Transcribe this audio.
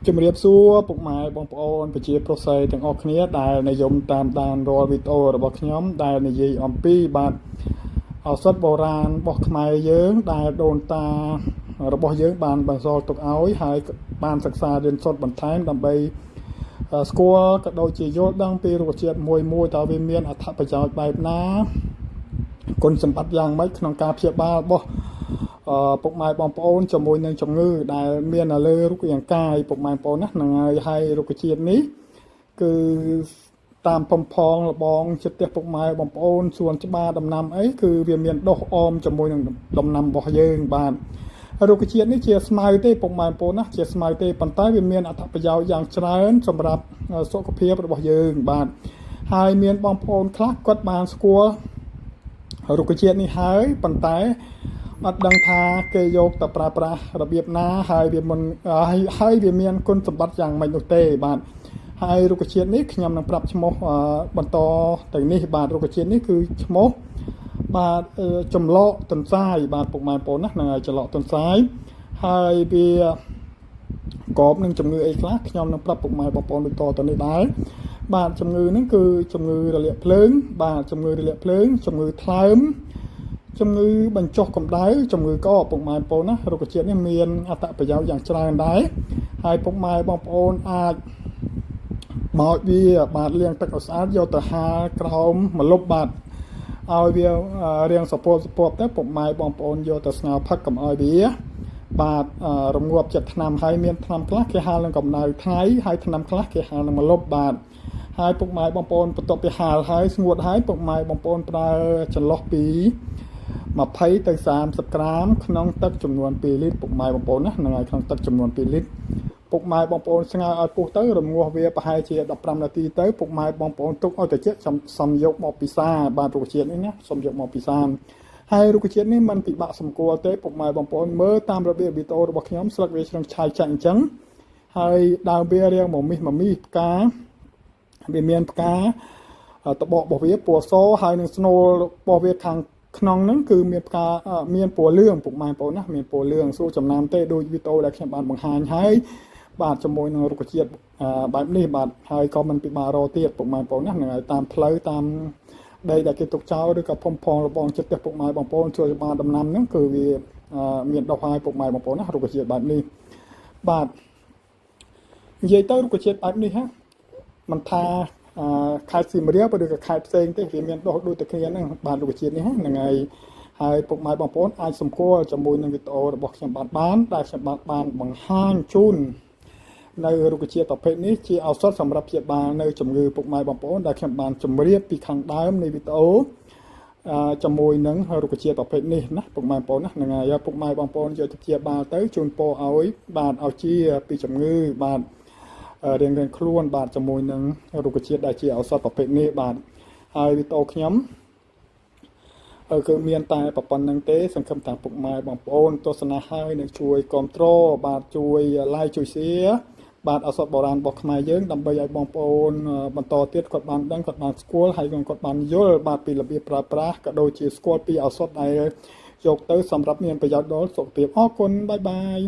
ជំរាបសួរពុកម៉ែបងប្អូនប្រជាប្រុសស្រីទាំងអស់គ្នាដែលនិយមតាមដានរាល់វីដេអូរបស់ខ្ញុំដែលនិយាយអំពីបាទឱសថបុរាណរបស់ខ្មែរយើងដែលដូនតារបស់យើងបានបន្សល់ទុកឲ្យហើយបានសិក្សារៀនសូត្របន្ថែមដើម្បីស្គាល់ក៏ដូចជាយល់ដឹងពីរុក្ខជាតិមួយតើវាមានអត្ថប្រយោជន៍បែបណាគុណសម្បត្តិយ៉ាងម៉េចក្នុងការព្យាបាលរបស់ពុកម៉ែបងប្អូនជាមួយនឹងជំងឺដែលមាននៅលើរូបរាងកាយពុកម៉ែបងប្អូនណាហ្នឹងហើយរុក្ខជាតិនេះគឺតាមបំផងលបងចិត្តផ្ទះពុកម៉ែបងប្អូនសួនច្បារដំណាំអីគឺវាមានដុះអមជាមួយនឹងដំណាំរបស់យើងបាទរុក្ខជាតិនេះជាស្មៅទេពុកម៉ែបងប្អូនណាជាស្មៅទេប៉ុន្តែវាមានអត្ថប្រយោជន៍យ៉ាងច្រើនសម្រាប់សុខភាពរបស់យើងបាទហើយមានបងប្អូនខ្លះគាត់បានស្គាល់រុក្ខជាតិនេះហើយប៉ុន្តែអត់ដឹងថាគេយកទៅប្រើប្រាស់របៀបណាហើយវាមិនហើយវាមានគុណសម្បត្តិយ៉ាងម៉េចនោះទេបាទហើយរុក្ខជាតិនេះខ្ញុំនឹងប្រាប់ឈ្មោះបន្តទៅនេះបាទរុក្ខជាតិនេះគឺឈ្មោះបាទចម្លក់ទន្សាយបាទពុកម៉ែបងប្អូនណាហ្នឹងហើយចម្លក់ទន្សាយហើយវាកបនឹងជំងឺអីខ្លះខ្ញុំនឹងប្រាប់ពុកម៉ែបងប្អូនដូចតទៅនេះដែរបាទជំងឺហ្នឹងគឺជំងឺរលាកភ្លើងបាទជំងឺរលាកភ្លើងជំងឺថ្លើមជំងឺបញ្ចុះកម្ដៅជំងឺកពុកម៉ែបងប្អូនណារុក្ខជាតិនេះមានអត្ថប្រយោជន៍យ៉ាងច្រើនដែរហើយពុកម៉ែបងប្អូនអាចបោចវាបាទលាងទឹកឲ្យស្អាតយកទៅហាលក្រោមម្លប់បាទឲ្យវារាងសពតទៅពុកម៉ែបងប្អូនយកទៅស្ងោរផឹកកុំឲ្យវាបាទរងាប់ចិត្តថ្នាំហើយមានថ្នាំខ្លះគេហាលនឹងកម្ដៅថ្ងៃហើយថ្នាំខ្លះគេហាលនឹងម្លប់បាទហើយពុកម៉ែបងប្អូនបន្ទាប់ពីហាលហើយស្ងួតហើយពុកម៉ែបងប្អូនប្រើចន្លោះពី20ទៅ30ក្រាមក្នុងទឹកចំនួន2លីត្រពុកម៉ែបងប្អូនណាហ្នឹងហើយក្នុងទឹកចំនួន2លីត្រពុកម៉ែបងប្អូនស្ងោរឲ្យពុះទៅរងាស់វាប្រហែលជា15នាទីទៅពុកម៉ែបងប្អូនទុកឲ្យត្រជាក់សំយកមកពិសាបាទរុក្ខជាតិនេះណាសំយកមកពិសាហើយរុក្ខជាតិនេះมันពិបាកសម្គាល់ទេពុកម៉ែបងប្អូនមើលតាមរបៀបវីដេអូរបស់ខ្ញុំស្លឹកវាឆ្លងឆាយចាក់អញ្ចឹងហើយដើមវារាងមមីផ្កាវាមានផ្កាតបករបស់វាពណ៌សហើយនឹងស្នូលរបស់វាខាងក្នុងហ្នឹងគឺមានផ្កាមានពណ៌លឿងពុកម៉ែបងប្អូនណាមានពណ៌លឿងសួរចំណាំទេដូចវីដេអូដែលខ្ញុំបានបង្ហាញហើយបាទជាមួយនឹងរុក្ខជាតិបែបនេះបាទហើយក៏មិនពិបាករកទៀតពុកម៉ែបងប្អូនណាហ្នឹងហើយតាមផ្លូវតាមដីដែលគេទុកចោលឬក៏ភូមិផងរបងចិត្តផ្ទះពុកម៉ែបងប្អូនជួយបានដំណាំហ្នឹងគឺវាមានដុះហើយពុកម៉ែបងប្អូនណារុក្ខជាតិបែបនេះបាទនិយាយទៅរុក្ខជាតិបែបនេះហ่ะមិនថាខេត្តសៀមរាបឬក៏ខេត្តផ្សេងទេវាមានដុះដូចតែគ្នាហ្នឹងបាទរុក្ខជាតិនេះហ្នឹងហើយពុកម៉ែបងប្អូនអាចសម្គាល់ជាមួយនឹងវីដេអូរបស់ខ្ញុំបានដែលខ្ញុំបានបង្ហាញជូននៅរុក្ខជាតិប្រភេទនេះជាឱសថសម្រាប់ព្យាបាលនៅជំងឺពុកម៉ែបងប្អូនដែលខ្ញុំបានជម្រាបពីខាងដើមនៃវីដេអូជាមួយនឹងរុក្ខជាតិប្រភេទនេះណាពុកម៉ែបងប្អូនណាហ្នឹងហើយពុកម៉ែបងប្អូនយកទៅព្យាបាលទៅជូនពរឲ្យបាទឲ្យជាពីជំងឺបាទរៀងខ្លួនបាទជាមួយនឹងរុក្ខជាតិដែលជាឱសថប្រភេទនេះបាទហើយវីដេអូខ្ញុំគឺមានតែប៉ុណ្្នឹងទេសង្ឃឹមថាពុកម៉ែបងប្អូនទស្សនាហើយនឹងជួយគាំទ្របាទជួយ like ជួយ share បាទឱសថបុរាណរបស់ខ្មែរយើងដើម្បីឲ្យបងប្អូនបន្តទៀតគាត់បានដឹងគាត់បានស្គាល់ហើយគាត់បានយល់បាទពីរបៀបប្រើប្រាស់ក៏ដូចជាស្គាល់ពីឱសថដែលយកទៅសម្រាប់មានប្រយោជន៍ដល់សុខភាពអរគុណបាយបាយ